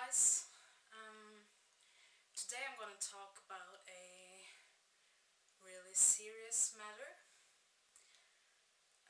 guys. Today I'm going to talk about a really serious matter,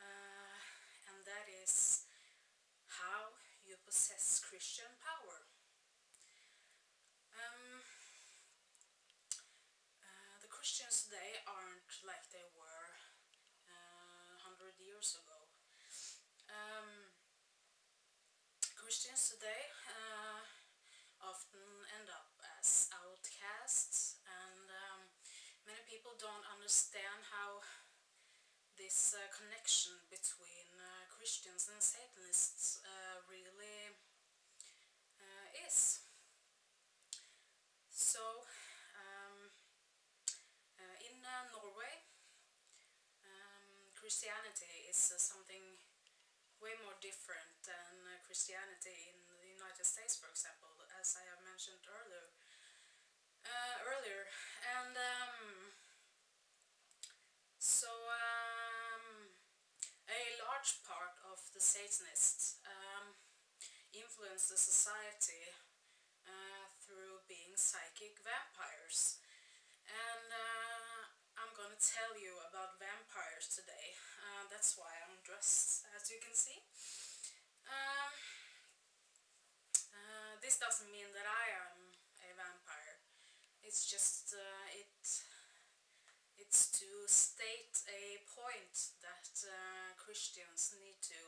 and that is how you possess Christian power. Um, the Christians today aren't like they were 100 years ago. Um, Christians today often end up as outcasts, and many people don't understand how this connection between Christians and Satanists really is. So, um, in Norway, Christianity is something way more different than Christianity in the United States, for example, as I have mentioned earlier. And a large part of the Satanists influence the society through being psychic vampires. And I'm gonna tell you about vampires today. That's why I'm dressed, as you can see. Um, this doesn't mean that I am a vampire. It's just it's to state a point that Christians need to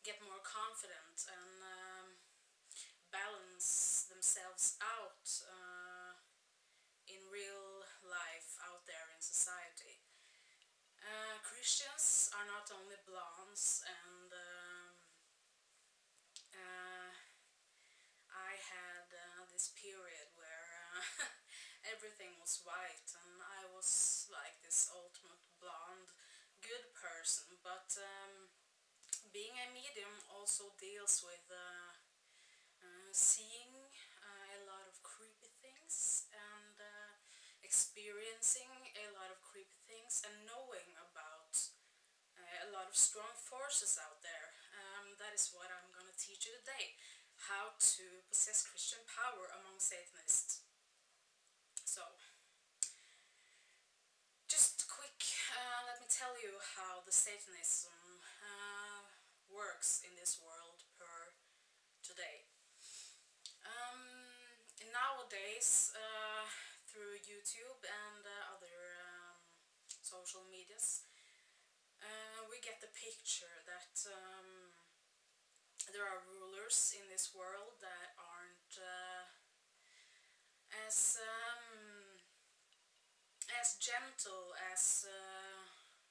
get more confident and balance themselves out in real life out there in society. Christians are not only blondes, and I had this period where everything was white, and I was like this ultimate blonde good person. But being a medium also deals with seeing a lot of creepy things, and experiencing a lot of creepy things, and knowing about a lot of strong forces out there. That is what I'm going to teach you today. How to possess Christian power among Satanists. So, just quick, let me tell you how the Satanism works in this world per today. Nowadays, through YouTube and other social medias, we get the picture that there are rulers in this world that aren't as gentle as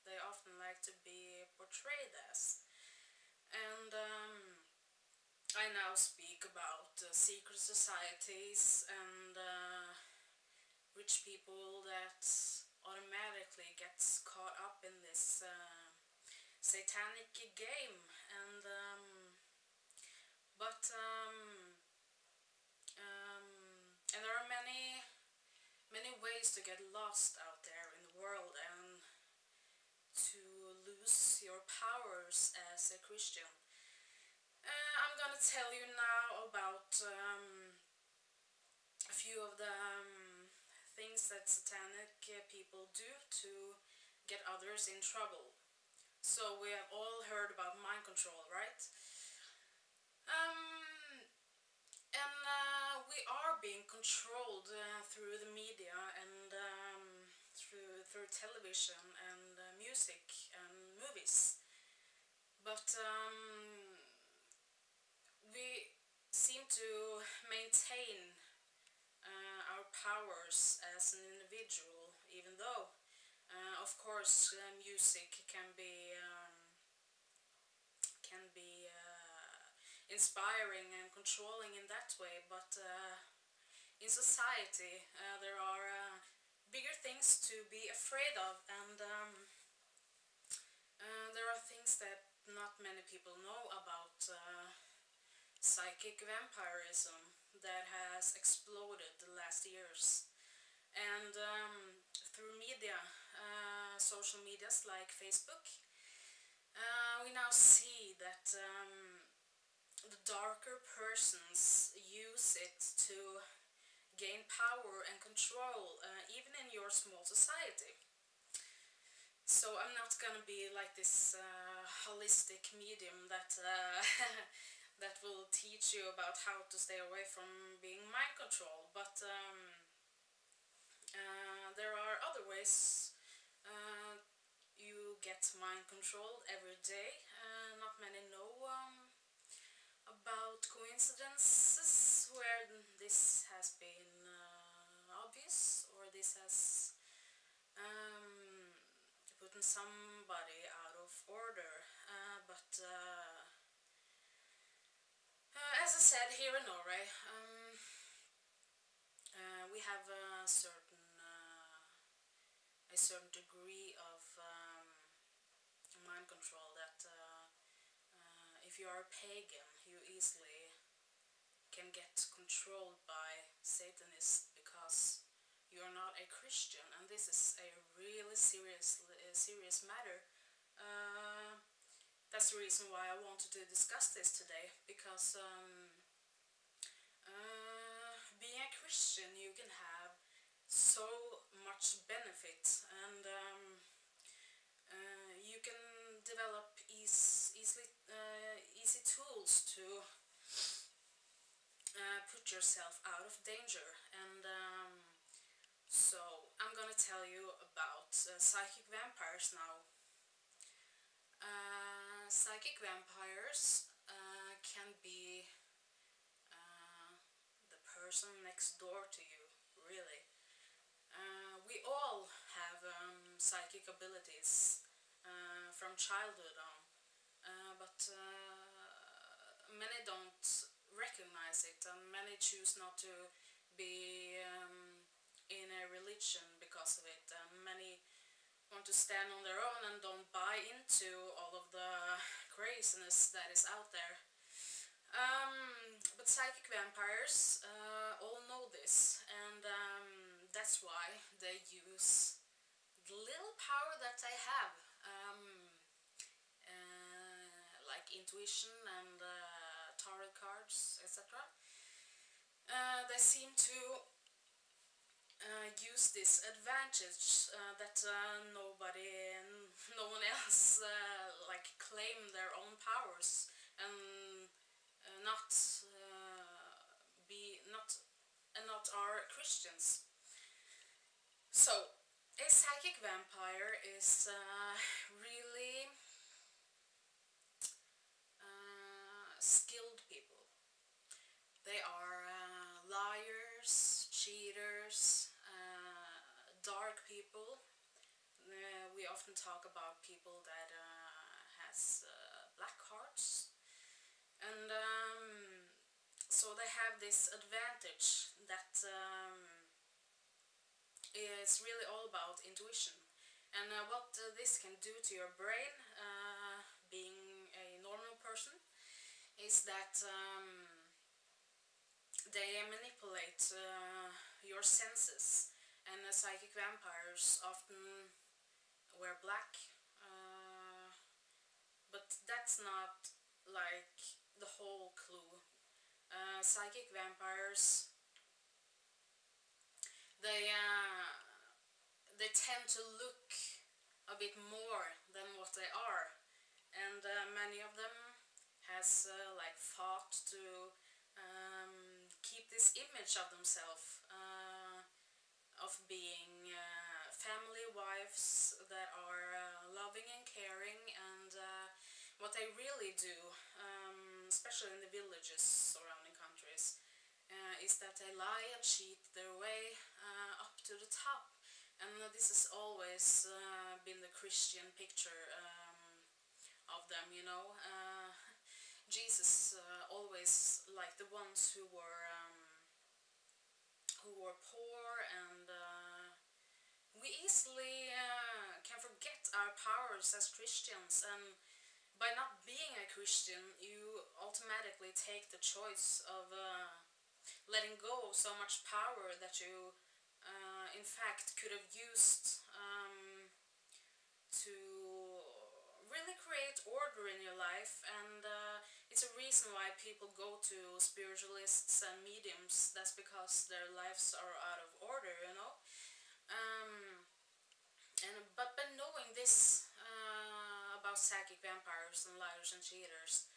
they often like to be portrayed as. And I now speak about secret societies and rich people that automatically gets caught up in this satanic game. And and there are many ways to get lost out there in the world and to lose your powers as a Christian. I'm gonna tell you now about a few of the things that satanic people do to get others in trouble. So we have all heard about mind control, right? We are being controlled through the media and through television and music and movies. But we seem to maintain our powers as an individual, even though, of course, music can be inspiring and controlling in that way. But in society, there are bigger things to be afraid of, and there are things that not many people know about psychic vampirism that has exploded the last years. And through media, social medias like Facebook, we now see that the darker persons use it to gain power and control, even in your small society. So I'm not gonna be like this holistic medium that that will teach you about how to stay away from being mind controlled, but there are other ways you get mind controlled every day. Not many know about coincidences where this has been obvious, or this has putting somebody out of order. But as I said, here in Norway, we have a certain degree of mind control that if you are a pagan, you easily can get controlled by Satanists because you're not a Christian, and this is a really serious matter. That's the reason why I wanted to discuss this today, because being a Christian, you can have so much benefit, and you can develop easy tools to put yourself out of danger. And so I'm gonna tell you about psychic vampires now. Psychic vampires can be the person next door to you, really. We all have psychic abilities from childhood on, but many don't recognize it, and many choose not to be in a religion because of it, and many want to stand on their own and don't buy into all of the craziness that is out there. But psychic vampires all know this, and that's why they use the little power that they have, like intuition and tarot cards, etc. They seem to use this advantage that no one else like claim their own powers, and not are Christians. So a psychic vampire is really skilled people. They are liars, cheaters, dark people. We often talk about people that has black hearts, and so they have this advantage that is really all about intuition. And what this can do to your brain, being a normal person, is that they manipulate your senses, and psychic vampires often wear black, but that's not like the whole clue. Psychic vampires, they tend to look a bit more than what they are, and many of them has like fought to keep this image of themselves, of being family wives that are loving and caring, and what they really do, especially in the villages surrounding countries, is that they lie and cheat their way up to the top. And this has always been the Christian picture of them, you know. Jesus always liked the ones who were poor, and we easily can forget our powers as Christians, and by not being a Christian, you automatically take the choice of letting go of so much power that you in fact could have used to really create order in your life. And it's a reason why people go to spiritualists and mediums. That's because their lives are out of order, you know. Um, but by knowing this about psychic vampires and liars and cheaters,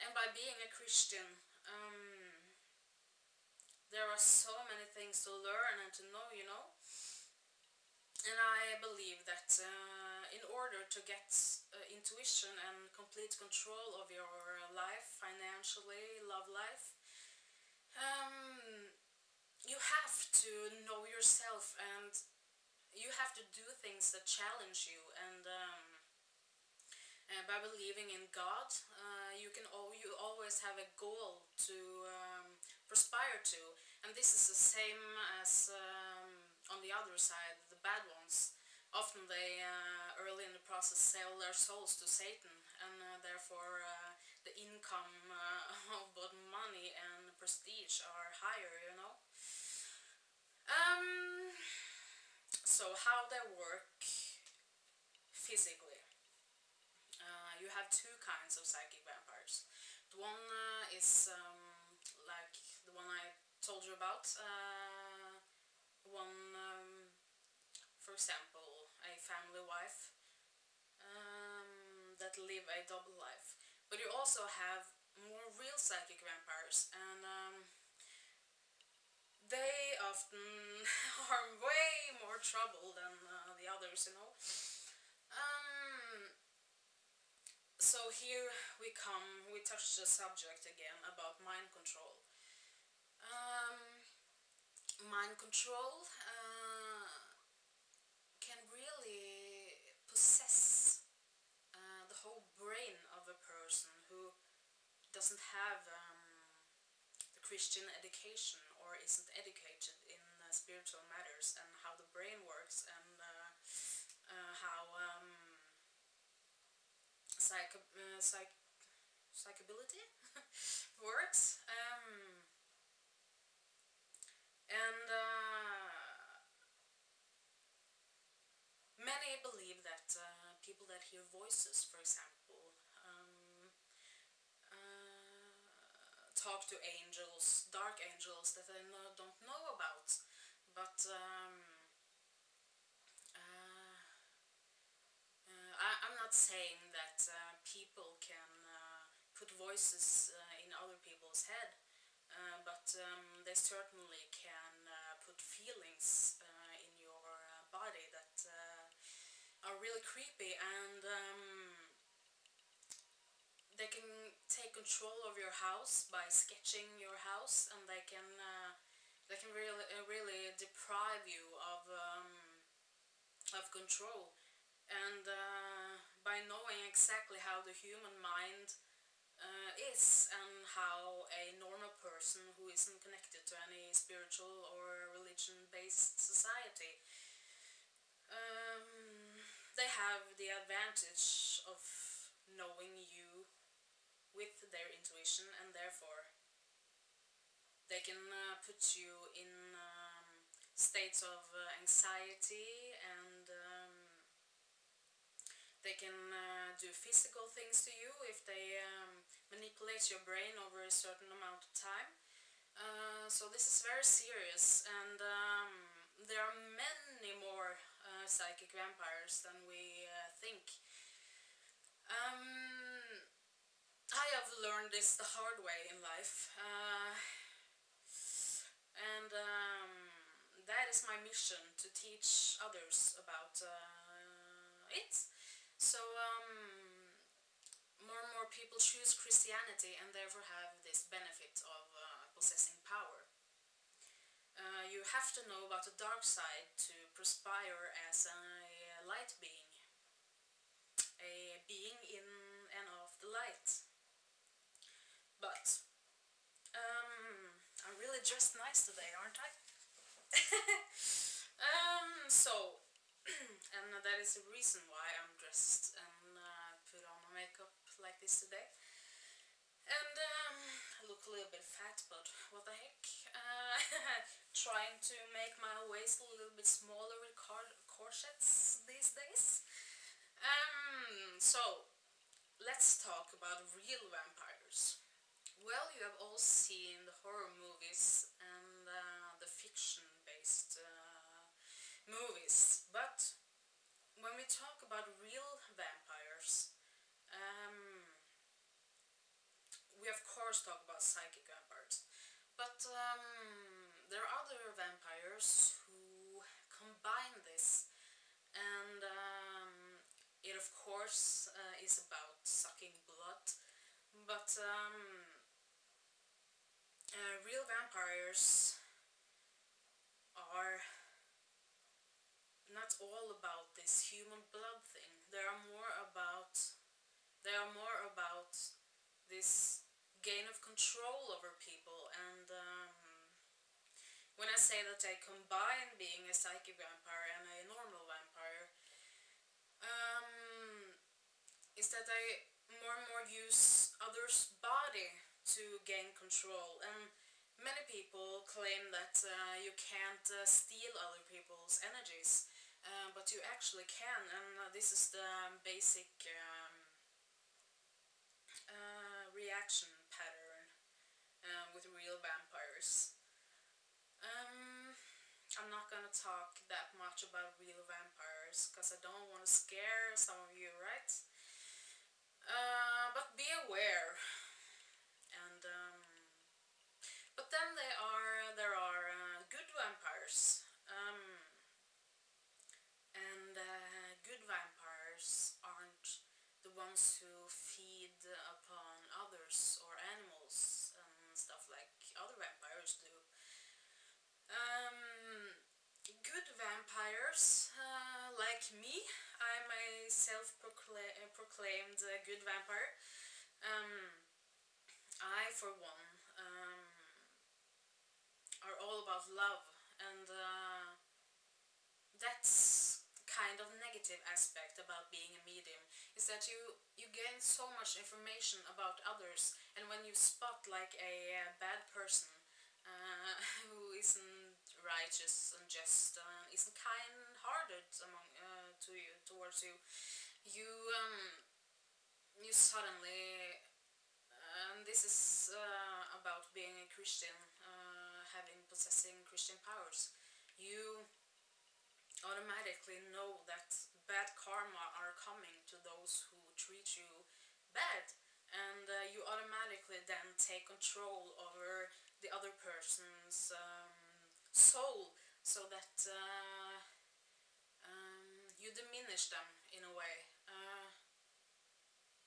and by being a Christian, there are so many things to learn and to know, you know. And I believe that in order to get intuition and complete control of your life, financially, love life, um, you have to know yourself, and you have to do things that challenge you. And by believing in God, you always have a goal to perspire to, and this is the same as on the other side, the bad ones. Often they early in the process sell their souls to Satan, and therefore the income of both money and prestige are higher, you know. Um, so how they work physically. You have two kinds of psychic vampires. The one is like the one I told you about. One, for example, a family wife that live a double life. But you also have more real psychic vampires, and they often are way more trouble than the others, you know. Um, so here we touch the subject again about mind control. Mind control can really possess the whole brain of a person who doesn't have the Christian education or isn't educated in spiritual matters and how the brain works, and how psychability works. And many believe that people that hear voices, for example, talk to angels, dark angels that they don't know about. But I'm not saying that people can put voices in other people's head, but they certainly can put feelings in your body that are really creepy, and they can take control of your house by sketching your house, and they can really deprive you of control. And by knowing exactly how the human mind is, and how a normal person who isn't connected to any spiritual or religion-based society, they have the advantage of knowing you with their intuition, and therefore they can put you in states of anxiety, and they can do physical things to you if they manipulate your brain over a certain amount of time. So this is very serious, and there are many more psychic vampires than we think. I have learned this the hard way in life, and that is my mission, to teach others about it. So more and more people choose Christianity, and therefore have this benefit of possessing power. You have to know about the dark side to perspire as a light being, a being in and of the light. But I'm really dressed nice today, aren't I? So, and that is the reason why I'm dressed and put on my makeup like this today. And I look a little bit fat, but what the heck. Trying to make my waist a little bit smaller with corsets these days. So, let's talk about real vampires. Well, you have all seen the horror movies and the fiction-based movies, but when we talk about real vampires, um, we of course talk about psychic vampires, but there are other vampires who combine this, and it of course is about sucking blood, but real vampires are not all about this human blood thing. They are more about this gain of control over people, and when I say that they combine being a psychic vampire and a normal vampire, um, is that they more and more use others' body to gain control. And many people claim that you can't steal other people's energies, but you actually can, and this is the basic reaction pattern with real vampires. Um, I'm not gonna talk that much about real vampires because I don't want to scare some of you, right? But be aware. And but then there are good vampires. And good vampires aren't the ones who feed upon others or animals and stuff like other vampires do. Good vampires, like me, I'm a self-proclaimed good vampire. Um, I, for one, are all about love, and that's kind of negative aspect about being a medium, is that you gain so much information about others, and when you spot like a bad person who isn't righteous and just isn't kind-hearted among to you towards you, you you suddenly, this is about being a Christian, possessing Christian powers. You automatically know that bad karma are coming to those who treat you bad, and you automatically then take control over the other person's soul, so that you diminish them in a way,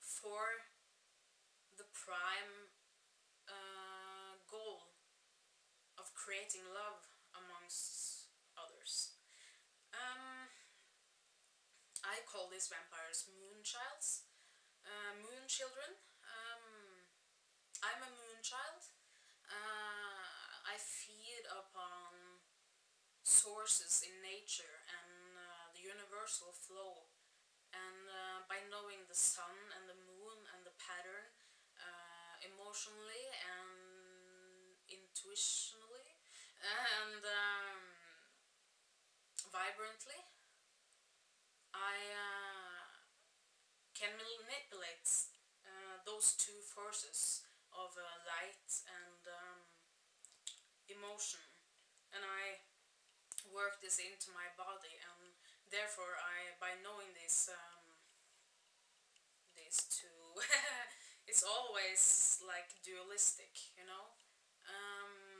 for the prime goal of creating love amongst others. Um, I call these vampires moonchilds, moon children. I'm a moonchild. I feed upon sources in nature and the universal flow, and by knowing the sun and the moon and the pattern, emotionally and intuitionally and vibrantly, I can manipulate those two forces of light and emotion, and I work this into my body, and therefore by knowing these two, it's always like dualistic.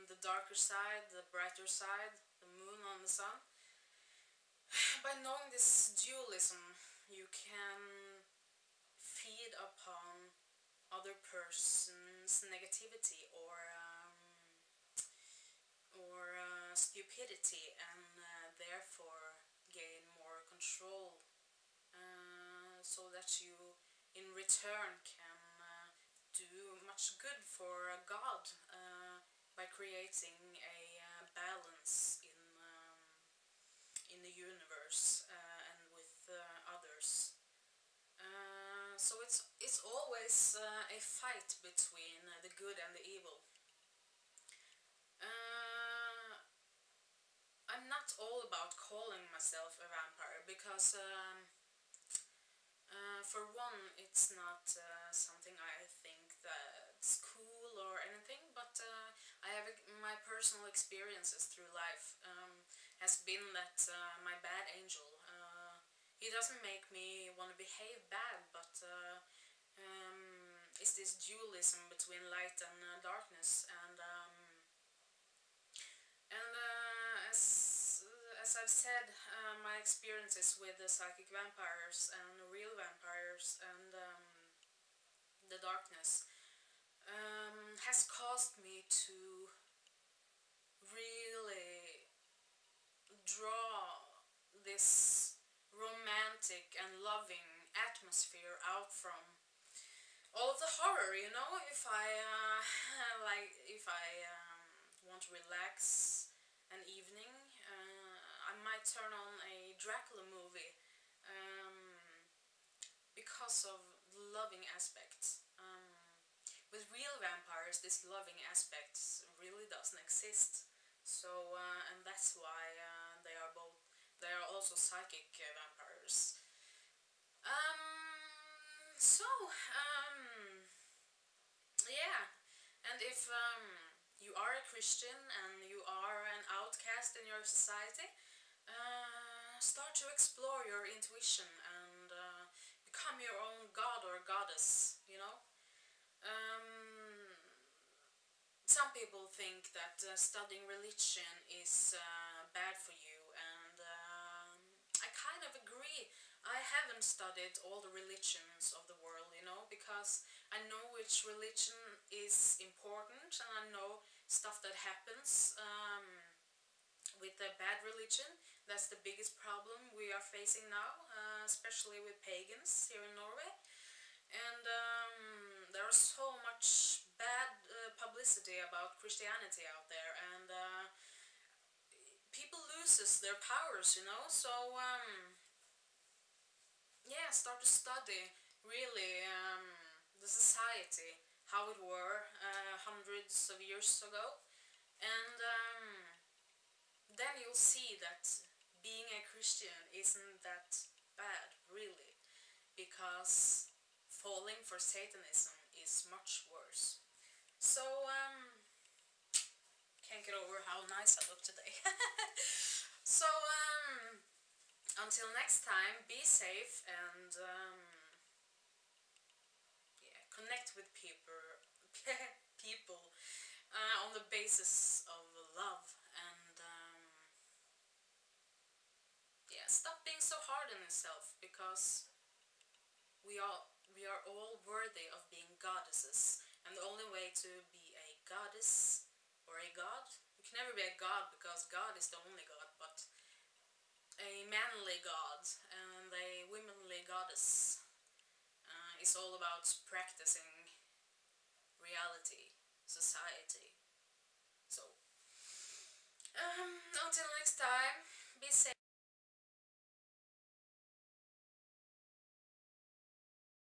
The darker side, the brighter side, the moon and the sun. By knowing this dualism, you can feed upon other person's negativity or stupidity, and therefore gain more control, so that you in return can do much good for God, by creating a balance in the universe, and with others. So it's always a fight between the good and the evil. Uh, I'm not all about calling myself a vampire, because For one, it's not something I think that's cool or anything, but I have my personal experiences through life has been that my bad angel, he doesn't make me want to behave bad, but it's this dualism between light and darkness, and as I've said, my experiences with the psychic vampires and the real vampires and the darkness has caused me to really draw this romantic and loving atmosphere out from all of the horror. You know, if I want to relax an evening, I might turn on a Dracula movie because of the loving aspects. With real vampires, this loving aspect really doesn't exist. So, and that's why they are also psychic vampires. So, yeah, and if you are a Christian and you are an outcast in your society, start to explore your intuition and become your own god or goddess, you know? Um, some people think that studying religion is bad for you, and I kind of agree. I haven't studied all the religions of the world, you know, because I know which religion is important, and I know stuff that happens with the bad religion. That's the biggest problem we are facing now, especially with pagans here in Norway. And there is so much bad publicity about Christianity out there, and people loses their powers, you know. So yeah, start to study really the society, how it were hundreds of years ago, and then you'll see that being a Christian isn't that bad, really, because falling for Satanism is much worse. So, can't get over how nice I look today. So, until next time, be safe and, yeah, connect with people on the basis of love and, yeah, stop being so hard on yourself because we are all worthy of being goddesses, and the only way to be a goddess or a god, you can never be a god because God is the only god, but a manly god and a womanly goddess is all about practicing reality, society. So, until next time, be safe.